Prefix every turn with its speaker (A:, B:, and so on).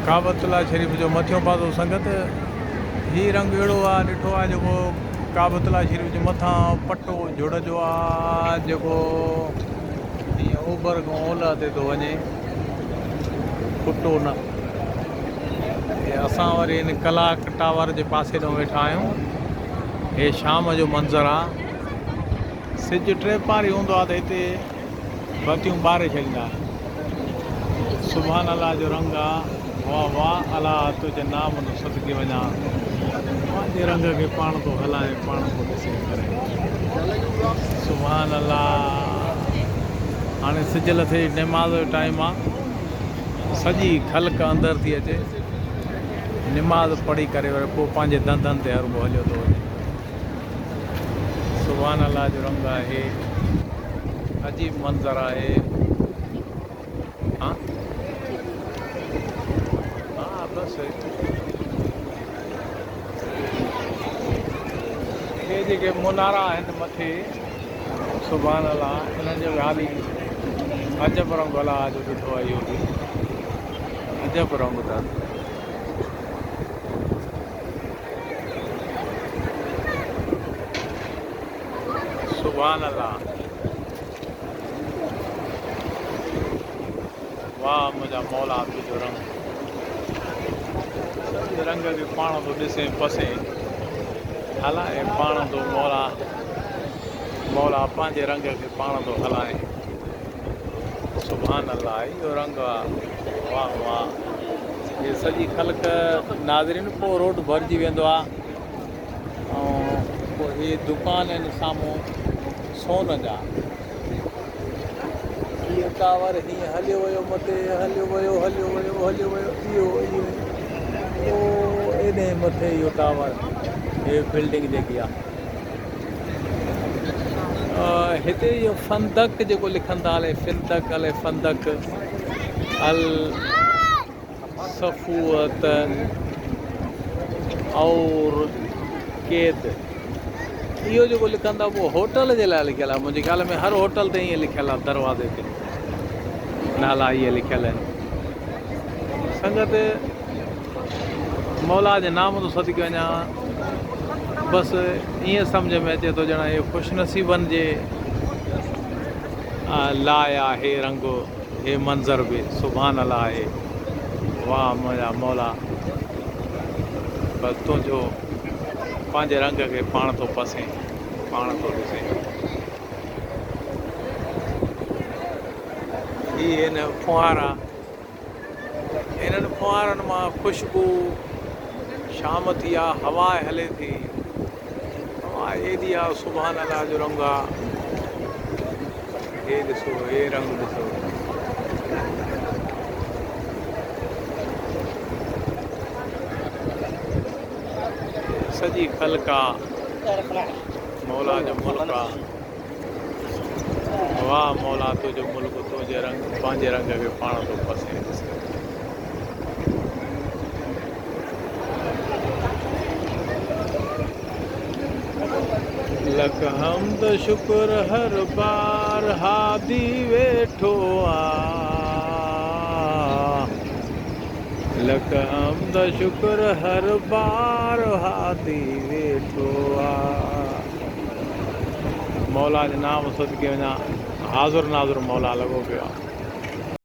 A: काबतुल्ला शरीफ़ जो मथियों पासो संगत ही रंग अहिड़ो आहे ॾिठो आहे जेको काबतुल्ला शरीफ़ जे मथां पटो जुड़ जो आहे जेको हीअं ओभर खां ओलह ते थो वञे खुटो न। हे असां वरी हिन कलाक टावर जे पासे ॾांहुं वेठा आहियूं। हे शाम जो मंज़रु आहे। सिज टे पारी हूंदो आहे त हिते बतियूं ॿारे छॾींदा। सुभान अल्लाह जो रंग आहे। वाह वाह अला तुंहिंजे नाम जो सदके वञा। पंहिंजे रंग खे पाण थो हलाए पाण थो ॾिसे करे। सुभान अल्लाह। हाणे सिज लथे निमाज़ जो टाइम आहे। सॼी ख़ल्क़ अंदरि थी अचे। निमाज़ पढ़ी करे वरी पोइ पंहिंजे धंधनि ते हर को हलियो थो वञे। सुभान अल्लाह जो रंग आहे। अजीब मंज़रु आहे। बसि हे जेके मुनारा आहिनि मथे सुभान अल्लाह इन्हनि जो हाली अजब रंग अला जो ॾिठो आहे। इहो बि अजब रंग अथनि। सुभान अल्लाह। वाह मुंहिंजा मौला तुंहिंजो रंग रंग खे पाण थो ॾिसे पसे हलाए पाण थो मौला पंहिंजे रंग खे पाण थो हलाए। सुभान अल्लाह इहो रंग आहे। वाह वाह। इहे सॼी ख़ल्क़ नाज़रीन। पोइ रोड भरिजी वेंदो आहे ऐं पोइ इहे दुकान आहिनि साम्हूं सोन जा। इहो टावर हीअं हलियो वियो मथे हलियो वियो हलियो वियो हलियो वियो इहो एॾे मथे इहो टावर हे बिल्डिंग जेकी आहे हिते इहो फंदक जेको लिखनि था हले फिंदक अले फंदक अल सफ़ूअत और क़ैद इहो जेको लिखनि था उहो होटल जे लाइ लिखियलु आहे। मुंहिंजे ख़्याल में हर होटल ते ईअं लिखियलु आहे। दरवाज़े ते नाला इहे लिखियलु आहिनि। संगत मौला जे नाम तो सदके वञा। बसि ईअं सम्झ में अचे थो ॼणा इहो ख़ुशनसीबनि जे लाइ आहे हे रंग हे मंज़र बि सुभान अल्लाह आहे। वाह मुंहिंजा मौला बसि तुंहिंजो पंहिंजे रंग खे पाण थो पसे पाण थो ॾिसे। ही आहिनि फुहारा। इन्हनि फुहारनि मां ख़ुशबू शाम थी आहे हवा हले थी। हवा एॾी आहे सुभान अल्लाह जो रंग आहे। हे ॾिसो हे रंग ॾिसो। सॼी ख़ल्क़ आहे। मौला जो मुल्क आहे। वाह मौला तुंहिंजो मुल्क तुंहिंजे रंग पंहिंजे रंग खे पाण थो पसे ॾिसे। लख हमद शुक्र हर बार हादी वेठो आ। लख हमद शुक्र हर बार हादी वेठो आ। मौला जे नाम सदके वञा। हाज़ुर नाज़ुर मौला लॻो पियो आहे।